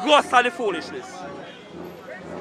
disgust of the foolishness.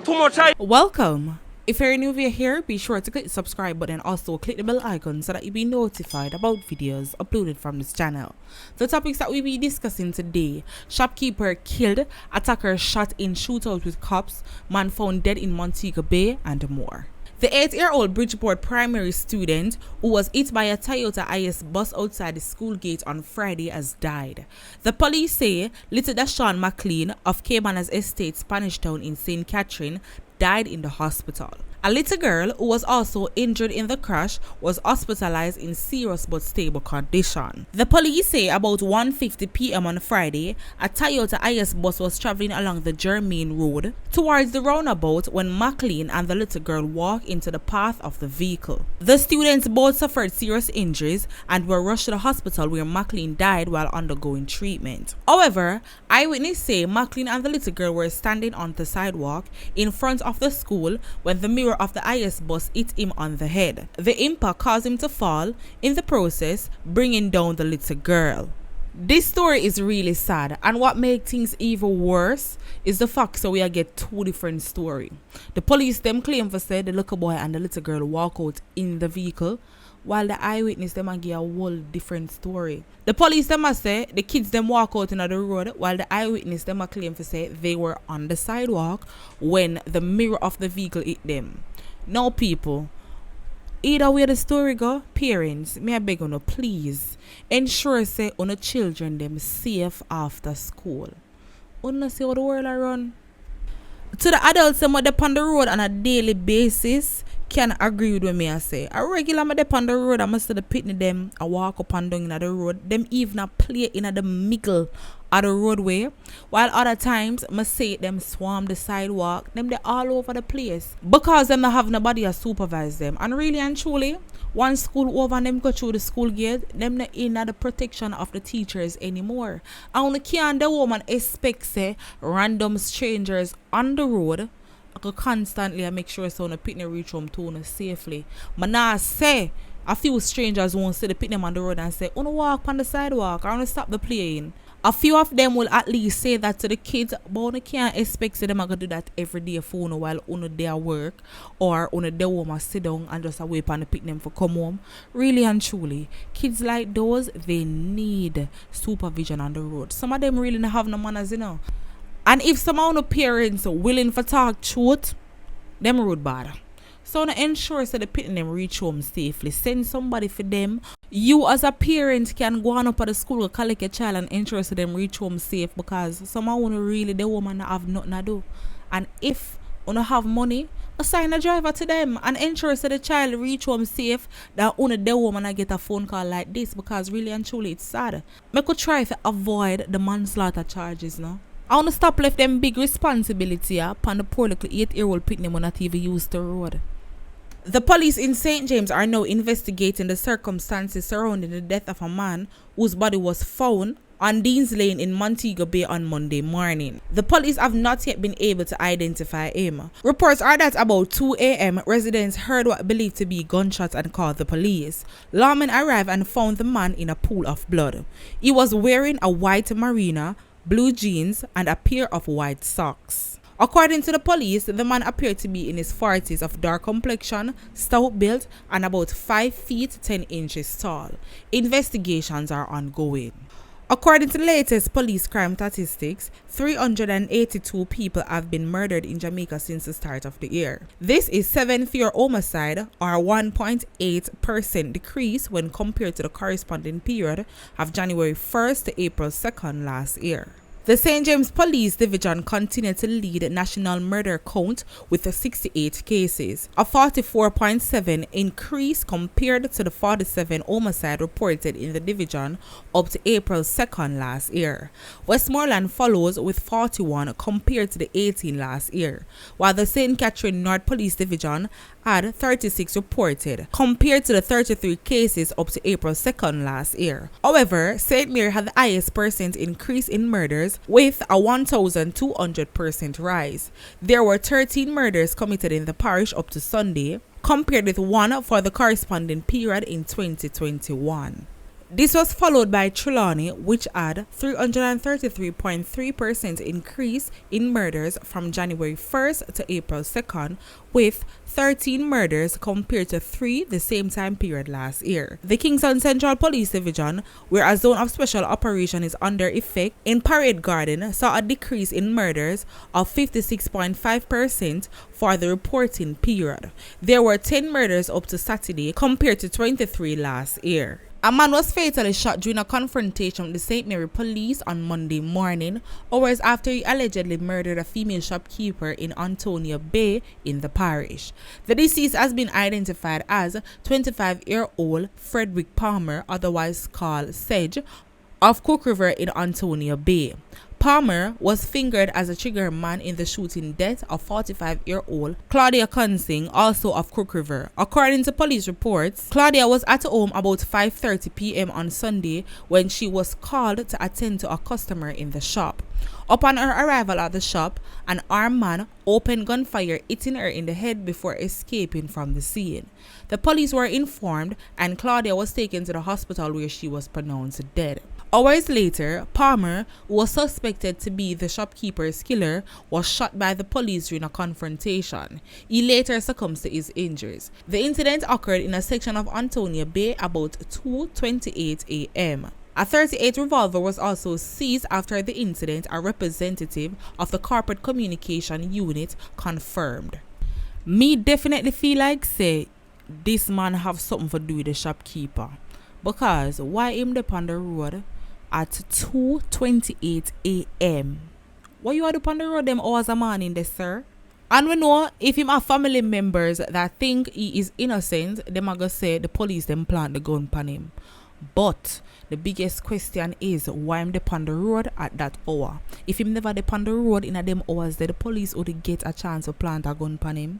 Too much Welcome. If you're new via here, be sure to click the subscribe button and also click the bell icon so that you'll be notified about videos uploaded from this channel. The topics that we'll be discussing today: shopkeeper killed, attacker shot in shootout with cops, man found dead in Montego Bay, and more. The 8-year-old Bridgeport primary student who was hit by a Toyota IS bus outside the school gate on Friday has died. The police say little Dashawn McLean of Cabanas Estate, Spanish Town in St. Catherine, died in the hospital. A little girl who was also injured in the crash was hospitalized in serious but stable condition. The police say about 1:50 p.m. on Friday, a Toyota IS bus was traveling along the Germain Road towards the roundabout when McLean and the little girl walked into the path of the vehicle. The students both suffered serious injuries and were rushed to the hospital where McLean died while undergoing treatment. However, eyewitnesses say McLean and the little girl were standing on the sidewalk in front of the school when the mirror of the IS bus hit him on the head. The impact caused him to fall, in the process bringing down the little girl. This story is really sad, and what makes things even worse is the fact that we get two different stories. The police them claim for say the little boy and the little girl walk out in the vehicle, while the eyewitness them give a whole different story. The police them say the kids them walk out in the road, while the eyewitness them claim for say they were on the sidewalk when the mirror of the vehicle hit them. Now people, either way the story go, parents, may I beg you, please ensure say on the children them safe after school. Wanna see how the world are run? To the adults them are on the road on a daily basis can agree with what me I say. A regular me on the road, I must see the pitney them I walk up and down in the road. Them even a play in the middle of the roadway. While other times I say them swarm the sidewalk. Them they all over the place. Because them not have nobody to supervise them. And really and truly, one school over and them go through the school gate, them not in the protection of the teachers anymore. And you can't the woman expect say random strangers on the road I could constantly make sure so the picnic reach home to safely. But now say a few strangers won't see the picnic on the road and say, "Wanna walk on the sidewalk, I wanna stop the playing." A few of them will at least say that to the kids, but you can't expect them to do that every day for you while you there work or you there home sit down and just wait on the picnic for come home. Really and truly, kids like those, they need supervision on the road. Some of them really don't have no manners, And if some of the parents are willing for talk truth, them road bad. So to ensure that the picnic them reach home safely, send somebody for them. You as a parent can go on up at the school, collect your child and ensure that them reach home safe, because some of them really the woman have nothing to do. And if you don't have money, assign a driver to them and ensure that the child reach home safe, that only the woman get a phone call like this, because really and truly it's sad. I could try to avoid the manslaughter charges now. I want to stop left them big responsibility upon the poor little 8-year-old picnic when not even used the road. The police in St. James are now investigating the circumstances surrounding the death of a man whose body was found on Dean's Lane in Montego Bay on Monday morning. The police have not yet been able to identify him. Reports are that about 2 a.m. residents heard what believed to be gunshots and called the police. Lawmen arrived and found the man in a pool of blood. He was wearing a white marina, blue jeans, and a pair of white socks. According to the police, the man appeared to be in his 40s, of dark complexion, stout build, and about 5 feet 10 inches tall. Investigations are ongoing. According to the latest police crime statistics, 382 people have been murdered in Jamaica since the start of the year. This is 7 fewer homicide, or 1.8% decrease when compared to the corresponding period of January 1st to April 2nd last year. The St. James Police Division continued to lead national murder count with 68 cases, a 44.7% increase compared to the 47 homicide reported in the division up to April 2nd last year. Westmoreland follows with 41 compared to the 18 last year, while the St. Catherine North Police Division had 36 reported compared to the 33 cases up to April 2nd last year. However, St. Mary had the highest percent increase in murders with a 1,200% rise. There were 13 murders committed in the parish up to Sunday, compared with 1 for the corresponding period in 2021. This was followed by Trelawney, which had 333.3% increase in murders from January 1st to April 2nd, with 13 murders compared to 3 the same time period last year. The Kingston Central Police Division, where a zone of special operation is under effect in Parade Garden, saw a decrease in murders of 56.5% for the reporting period. There were 10 murders up to Saturday compared to 23 last year. A man was fatally shot during a confrontation with the St. Mary police on Monday morning, hours after he allegedly murdered a female shopkeeper in Antonia Bay in the parish. The deceased has been identified as 25-year-old Frederick Palmer, otherwise called Sedge, of Cook River in Antonia Bay. Palmer was fingered as a trigger man in the shooting death of 45-year-old Claudia Consing, also of Cook River. According to police reports, Claudia was at home about 5:30 p.m. on Sunday when she was called to attend to a customer in the shop. Upon her arrival at the shop, an armed man opened gunfire, hitting her in the head before escaping from the scene. The police were informed and Claudia was taken to the hospital where she was pronounced dead. Hours later, Palmer, who was suspected to be the shopkeeper's killer, was shot by the police during a confrontation. He later succumbed to his injuries. The incident occurred in a section of Antonia Bay about 2:28 a.m. A .38 revolver was also seized after the incident, a representative of the corporate communication unit confirmed. Me definitely feel like say this man have something to do with the shopkeeper, because why him up on the road at 2:28 a.m. What you are up on the road them hours a morning there, sir? And we know if him have family members that think he is innocent, them are gonna say the police them plant the gun upon him. But the biggest question is why him up on the road at that hour. If him never up on the road in a them hours, then the police would get a chance to plant a gun upon him.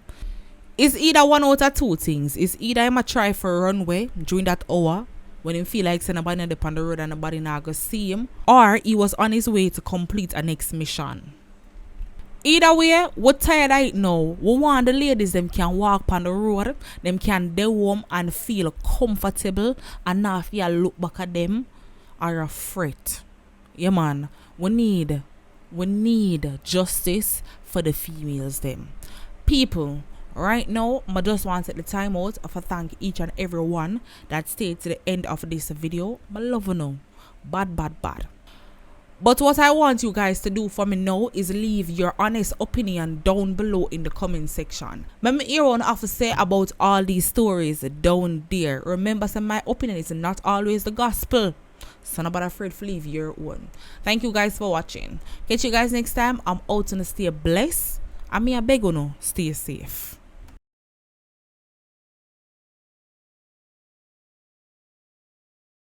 It's either one out of two things. It's either him a try for a runway during that hour when him feel like nobody up on the road and nobody not go see him, or he was on his way to complete a next mission. Either way, we're tired of it now. We want the ladies them can walk on the road, them can stay home and feel comfortable and not feel look back at them or a fret. Yeah man, we need justice for the females them. People, right now, I just want to take the time out to thank each and every one that stayed to the end of this video. I love you now. Bad. But what I want you guys to do for me now is leave your honest opinion down below in the comment section. Let me hear what I have to say about all these stories down there. Remember, my opinion is not always the gospel. So nobody afraid to leave your own. Thank you guys for watching. Catch you guys next time. I'm out to stay blessed. I mean, I beg you, stay safe.